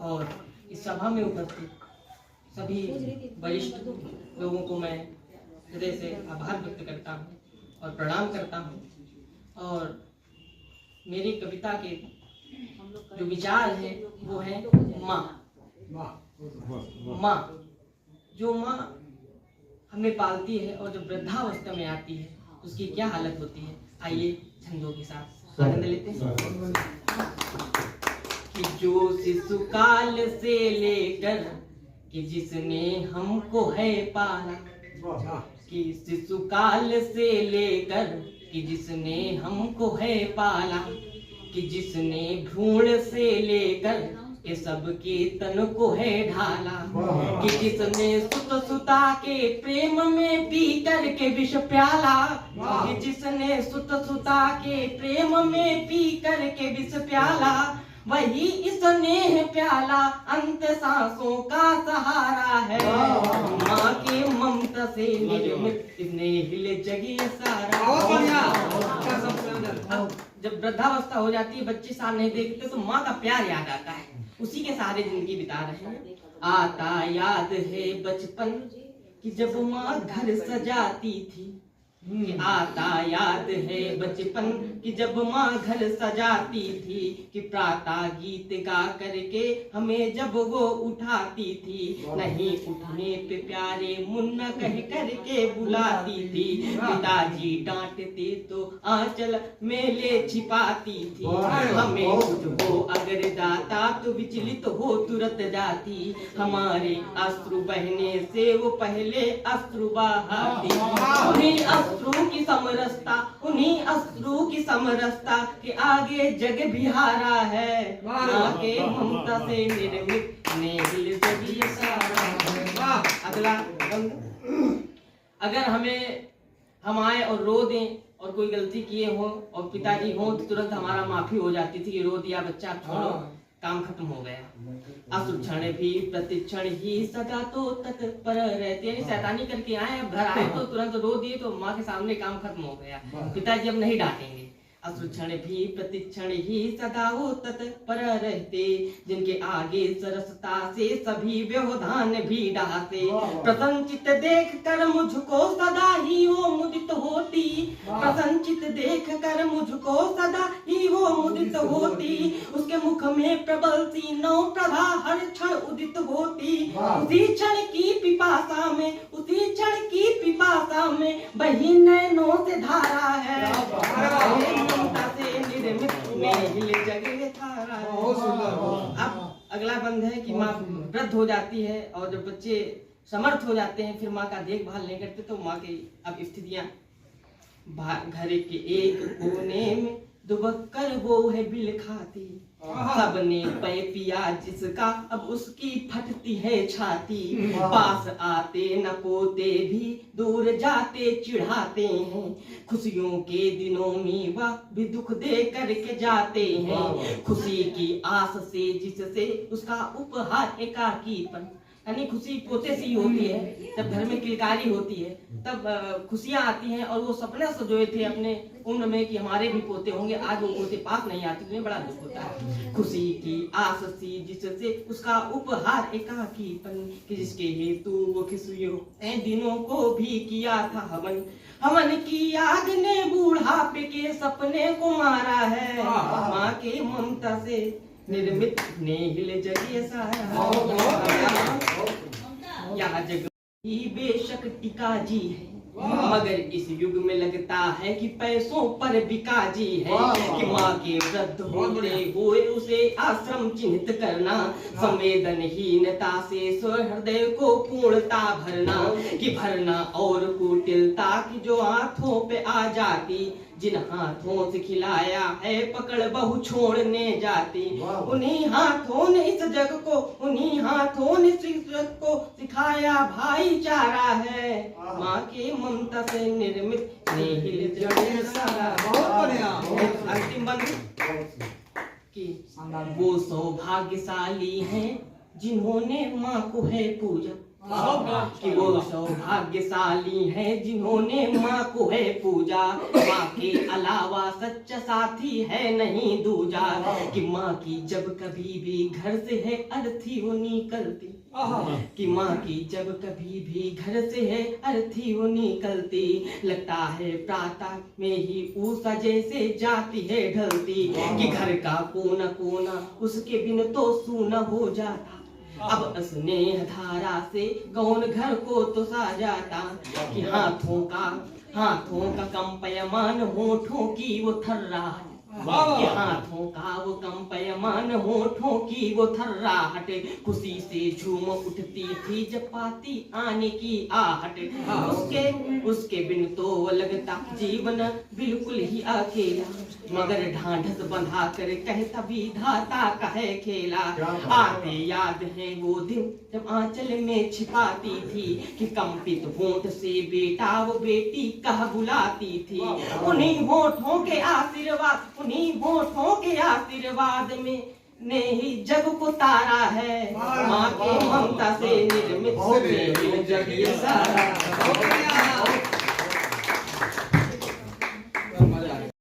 और इस सभा में उपस्थित सभी वरिष्ठ लोगों को मैं हृदय से आभार व्यक्त करता हूँ और प्रणाम करता हूँ। और मेरी कविता के जो विचार हैं वो है माँ। माँ, जो माँ हमें पालती है और जब वृद्धावस्था में आती है उसकी क्या हालत होती है, आइए छंदों के साथ आनंद लेते हैं। कि जो शिशु काल से लेकर कि जिसने हमको है पाला, कि शिशु काल से लेकर कि जिसने हमको है पाला, कि जिसने भ्रूण से लेकर ये सबके तन को है ढाला, कि जिसने सुत सुता के प्रेम में पी कर के विष प्याला, कि जिसने सुत सुता के प्रेम में पी कर के विष प्याला, वही इस स्नेह प्याला अंत सांसों का सहारा है। माँ के ममता से निर्मित स्नेहिल जगी सारा। जब वृद्धावस्था हो जाती है, बच्चे साथ नहीं देखते तो माँ का प्यार याद आता है, उसी के सहारे जिंदगी बिता रहे हैं। आता याद है बचपन कि जब माँ घर सजाती थी, कि आता याद है बचपन कि जब माँ घर सजाती थी, कि प्रातः गीत गा करके हमें जब वो उठाती थी, नहीं उठने पे प्यारे मुन्ना कह करके बुलाती थी, पिताजी डांटते तो आंचल में ले छिपाती थी, हमें कुछ हो अगर दाता तो विचलित हो तुरंत जाती, हमारे अश्रु बहने से वो पहले अश्रु बहाती, अश्रु की समरसता, उन्हीं अश्रु की समरसता के आगे जग बिहारा है। माँ के ममता से निर्मित नेहिल जगी सारा। अगला अगर हम आए और रो दें और कोई गलती किए हो और पिताजी हो तो तुरंत हमारा माफी हो जाती थी कि रो दिया बच्चा, आप छोड़ो, काम खत्म हो गया। असुक्षण भी प्रतिक्षण ही सदा तो तत्पर रहते, यानी शैतानी करके आए, अब घर आए तो तुरंत रो दिए तो माँ के सामने काम खत्म हो गया, पिताजी अब नहीं डांटेंगे। असुक्षण भी प्रतिक्षण ही सदा वो तत्पर रहते, जिनके आगे सरसता से सभी व्यवधान भी डहाते, प्रसन्नचित देख कर मुझको सदा ही वो मुदित होती, प्रसन्नचित देख कर मुझको सदा ही वो मुदित होती, उसके मुख में प्रबल सी नौ प्रभा हर क्षण उदित होती, उसी क्षण की पिपासा में, उसी क्षण की पिपासा में बही नैनों से धारा है। अब अगला बंद है कि माँ वृद्ध हो जाती है और जब बच्चे समर्थ हो जाते हैं फिर माँ का देखभाल नहीं करते तो माँ की अब स्थितियां, घर के एक कोने में दुबक कर वो है बिल खाती, सबने पै पिया जिसका अब उसकी फटती है छाती, पास आते न पोते भी दूर जाते चिढ़ाते हैं, खुशियों के दिनों में वह भी दुख दे करके जाते हैं, खुशी की आस से जिससे उसका उपहार एकाकीपन, यानी खुशी पोते से ही होती है, जब घर में किलकारी होती है तब खुशियां आती हैं और वो सपने सजोए थे अपने उम्र में कि हमारे भी पोते होंगे, आज वो पोते पास नहीं आते, उन्हें बड़ा दुख होता है। खुशी की आस सी जिससे उसका उपहार एकाकीपन, कि जिसके हेतु वो खुशियों इन दिनों को भी किया था हवन, हवन की आग ने बूढ़ापे के सपने को मारा है। माँ के ममता से निर्मित नेहिल जगी सारा। यह जग ही बेशक टिका जी है, मगर इस युग में लगता है कि पैसों पर बिका जी है, कि माँ के वृद्ध होते हुए उसे आश्रम चिन्हित करना, संवेदनहीनता से हृदय को पूर्णता भरना, कि भरना और कुटिलता की जो हाथों पे आ जाती, जिन हाथों से खिलाया है पकड़ बहु छोड़ने जाती, उन्हीं हाथों ने इस जग को, उन्हीं हाथों ने इस जग को सिखाया भाईचारा है। माँ के ममता से निर्मित नेहिल जड़ी सारा। अंतिम बंद कि वो सौभाग्यशाली हैं जिन्होंने माँ को है पूजा, कि वो सौभाग्यशाली है जिन्होंने माँ को है पूजा, माँ के अलावा सच्चा साथी है नहीं दूजा। कि माँ की जब कभी भी घर से है अर्थी वो निकलती, कि माँ की जब कभी भी घर से है अर्थी वो निकलती, लगता है प्रातः में ही ऊषा जैसे जाती है ढलती। कि घर का कोना कोना उसके बिन तो सूना हो जाता, अब स्नेह धारा से कौन घर को तो साजाता। कि हाथों का कंपयमान होठों की वो थर्राहट, कि हाथों का वो कंपयमान होठों की वो थर्राहट, खुशी से झूम उठती थी जब पाती आने की आहट। उसके बिन तो लगता जीवन बिल्कुल ही अकेला, मगर ढांढस बंधा कर कहता विधाता का है खेला। आते याद है वो दिन जब आंचल में छिपाती थी, कि कंपित होंठ से बेटा वो बेटी कह बुलाती थी। उन्हीं होठों के आशीर्वाद, उन्हीं होठों के आशीर्वाद में ने ही जग को तारा है, माँ के ममता से निर्मित जग ये सारा।